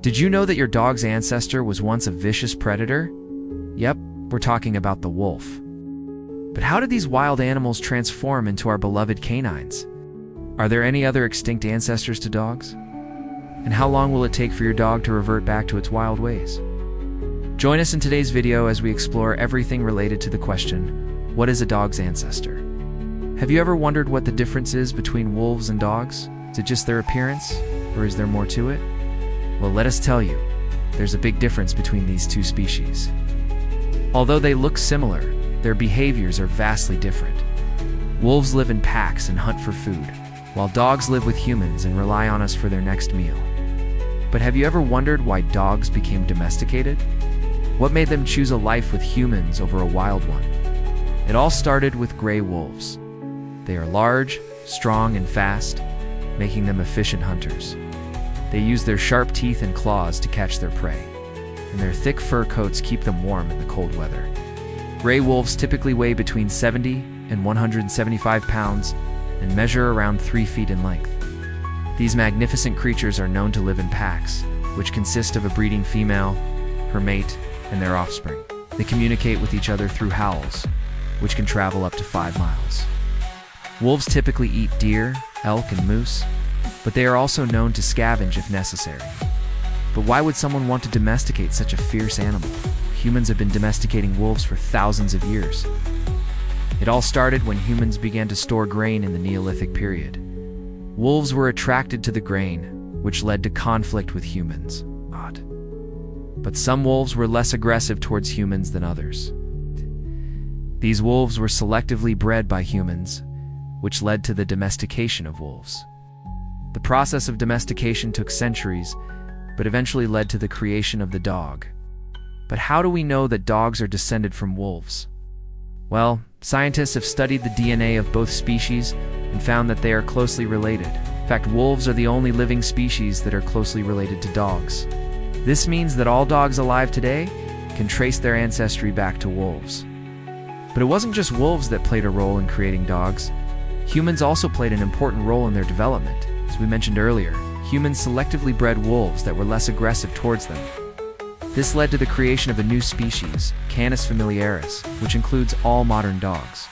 Did you know that your dog's ancestor was once a vicious predator? Yep, we're talking about the wolf. But how did these wild animals transform into our beloved canines? Are there any other extinct ancestors to dogs? And how long will it take for your dog to revert back to its wild ways? Join us in today's video as we explore everything related to the question, what is a dog's ancestor? Have you ever wondered what the difference is between wolves and dogs? Is it just their appearance, or is there more to it? Well, let us tell you, there's a big difference between these two species. Although they look similar, their behaviors are vastly different. Wolves live in packs and hunt for food, while dogs live with humans and rely on us for their next meal. But have you ever wondered why dogs became domesticated? What made them choose a life with humans over a wild one? It all started with gray wolves. They are large, strong, and fast, making them efficient hunters. They use their sharp teeth and claws to catch their prey, and their thick fur coats keep them warm in the cold weather. Gray wolves typically weigh between 70 and 175 pounds and measure around 3 feet in length. These magnificent creatures are known to live in packs, which consist of a breeding female, her mate, and their offspring. They communicate with each other through howls, which can travel up to 5 miles. Wolves typically eat deer, elk, and moose, but they are also known to scavenge if necessary. But why would someone want to domesticate such a fierce animal? Humans have been domesticating wolves for thousands of years. It all started when humans began to store grain in the Neolithic period. Wolves were attracted to the grain, which led to conflict with humans. Odd. But some wolves were less aggressive towards humans than others. These wolves were selectively bred by humans, which led to the domestication of wolves. The process of domestication took centuries, but eventually led to the creation of the dog. But how do we know that dogs are descended from wolves? Well, scientists have studied the DNA of both species and found that they are closely related. In fact, wolves are the only living species that are closely related to dogs. This means that all dogs alive today can trace their ancestry back to wolves. But it wasn't just wolves that played a role in creating dogs. Humans also played an important role in their development. As we mentioned earlier, humans selectively bred wolves that were less aggressive towards them. This led to the creation of a new species, Canis familiaris, which includes all modern dogs.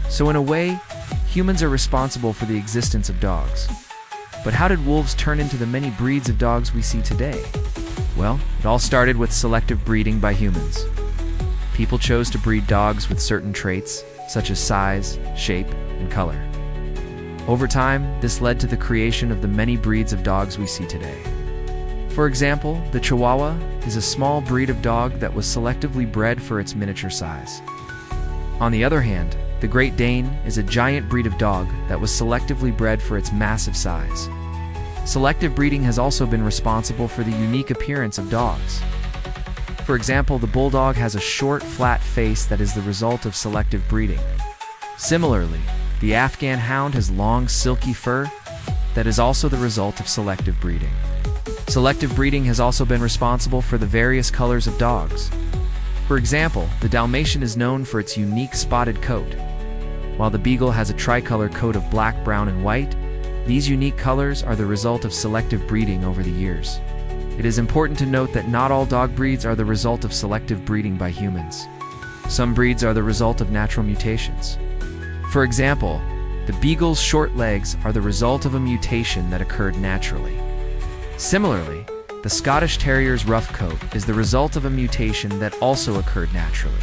So in a way, humans are responsible for the existence of dogs. But how did wolves turn into the many breeds of dogs we see today? Well, it all started with selective breeding by humans. People chose to breed dogs with certain traits, such as size, shape, and color. Over time, this led to the creation of the many breeds of dogs we see today. For example, the Chihuahua is a small breed of dog that was selectively bred for its miniature size. On the other hand, the Great Dane is a giant breed of dog that was selectively bred for its massive size. Selective breeding has also been responsible for the unique appearance of dogs. For example, the Bulldog has a short, flat face that is the result of selective breeding. Similarly, the Afghan Hound has long, silky fur that is also the result of selective breeding. Selective breeding has also been responsible for the various colors of dogs. For example, the Dalmatian is known for its unique spotted coat, while the Beagle has a tricolor coat of black, brown, and white. These unique colors are the result of selective breeding over the years. It is important to note that not all dog breeds are the result of selective breeding by humans. Some breeds are the result of natural mutations. For example, the Beagle's short legs are the result of a mutation that occurred naturally. Similarly, the Scottish Terrier's rough coat is the result of a mutation that also occurred naturally.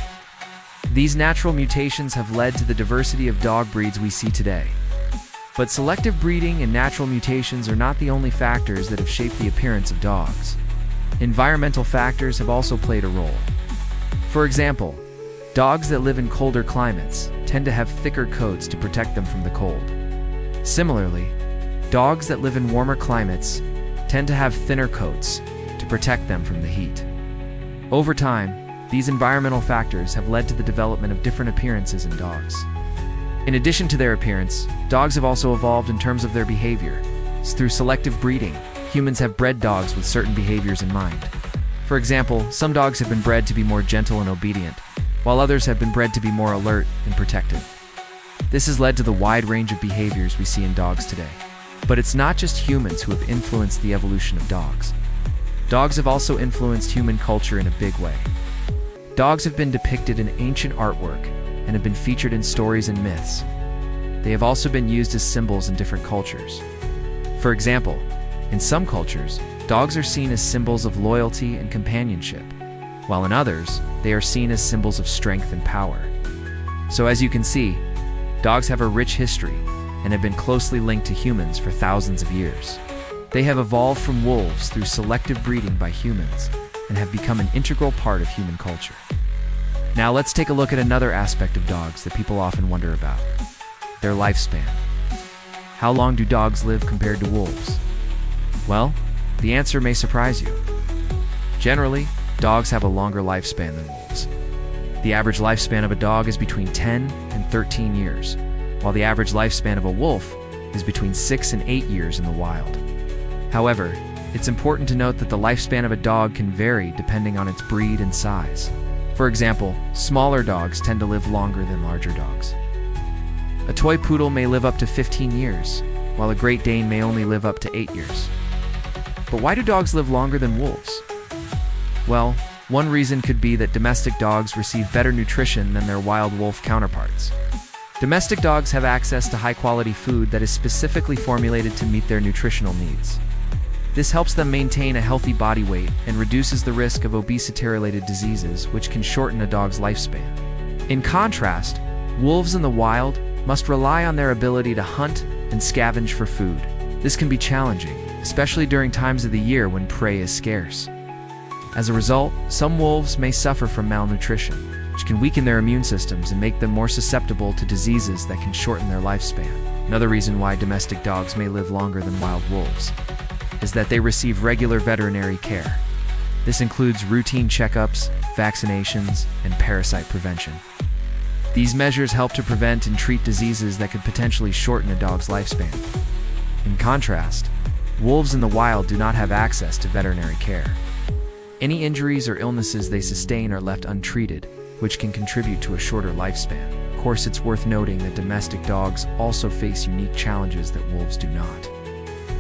These natural mutations have led to the diversity of dog breeds we see today. But selective breeding and natural mutations are not the only factors that have shaped the appearance of dogs. Environmental factors have also played a role. For example, dogs that live in colder climates tend to have thicker coats to protect them from the cold. Similarly, dogs that live in warmer climates tend to have thinner coats to protect them from the heat. Over time, these environmental factors have led to the development of different appearances in dogs. In addition to their appearance, dogs have also evolved in terms of their behavior. Through selective breeding, humans have bred dogs with certain behaviors in mind. For example, some dogs have been bred to be more gentle and obedient, while others have been bred to be more alert and protective. This has led to the wide range of behaviors we see in dogs today. But it's not just humans who have influenced the evolution of dogs. Dogs have also influenced human culture in a big way. Dogs have been depicted in ancient artwork and have been featured in stories and myths. They have also been used as symbols in different cultures. For example, in some cultures, dogs are seen as symbols of loyalty and companionship, while in others, they are seen as symbols of strength and power. So as you can see, dogs have a rich history and have been closely linked to humans for thousands of years. They have evolved from wolves through selective breeding by humans and have become an integral part of human culture. Now let's take a look at another aspect of dogs that people often wonder about: their lifespan. How long do dogs live compared to wolves? Well, the answer may surprise you. Generally, dogs have a longer lifespan than wolves. The average lifespan of a dog is between 10 and 13 years, while the average lifespan of a wolf is between 6 and 8 years in the wild. However, it's important to note that the lifespan of a dog can vary depending on its breed and size. For example, smaller dogs tend to live longer than larger dogs. A toy poodle may live up to 15 years, while a Great Dane may only live up to 8 years. But why do dogs live longer than wolves? Well, one reason could be that domestic dogs receive better nutrition than their wild wolf counterparts. Domestic dogs have access to high-quality food that is specifically formulated to meet their nutritional needs. This helps them maintain a healthy body weight and reduces the risk of obesity-related diseases, which can shorten a dog's lifespan. In contrast, wolves in the wild must rely on their ability to hunt and scavenge for food. This can be challenging, especially during times of the year when prey is scarce. As a result, some wolves may suffer from malnutrition, which can weaken their immune systems and make them more susceptible to diseases that can shorten their lifespan. Another reason why domestic dogs may live longer than wild wolves is that they receive regular veterinary care. This includes routine checkups, vaccinations, and parasite prevention. These measures help to prevent and treat diseases that could potentially shorten a dog's lifespan. In contrast, wolves in the wild do not have access to veterinary care. Any injuries or illnesses they sustain are left untreated, which can contribute to a shorter lifespan. Of course, it's worth noting that domestic dogs also face unique challenges that wolves do not.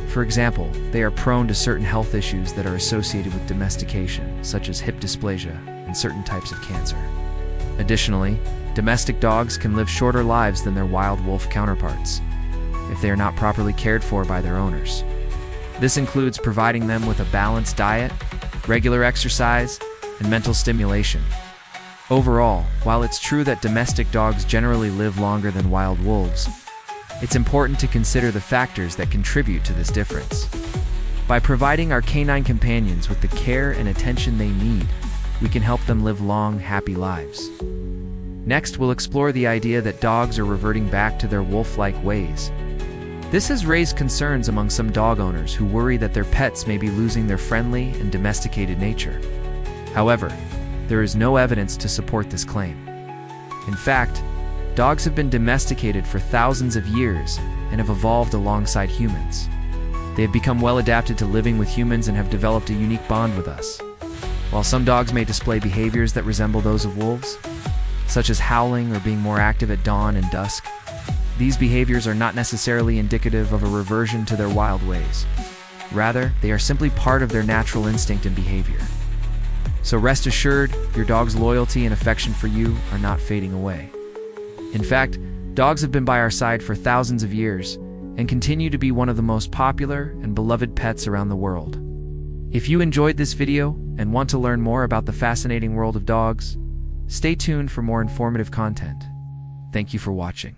For example, they are prone to certain health issues that are associated with domestication, such as hip dysplasia and certain types of cancer. Additionally, domestic dogs can live shorter lives than their wild wolf counterparts if they are not properly cared for by their owners. This includes providing them with a balanced diet, regular exercise, and mental stimulation. Overall, while it's true that domestic dogs generally live longer than wild wolves, it's important to consider the factors that contribute to this difference. By providing our canine companions with the care and attention they need, we can help them live long, happy lives. Next, we'll explore the idea that dogs are reverting back to their wolf-like ways. This has raised concerns among some dog owners who worry that their pets may be losing their friendly and domesticated nature. However, there is no evidence to support this claim. In fact, dogs have been domesticated for thousands of years and have evolved alongside humans. They have become well adapted to living with humans and have developed a unique bond with us. While some dogs may display behaviors that resemble those of wolves, such as howling or being more active at dawn and dusk, these behaviors are not necessarily indicative of a reversion to their wild ways. Rather, they are simply part of their natural instinct and behavior. So rest assured, your dog's loyalty and affection for you are not fading away. In fact, dogs have been by our side for thousands of years and continue to be one of the most popular and beloved pets around the world. If you enjoyed this video and want to learn more about the fascinating world of dogs, stay tuned for more informative content. Thank you for watching.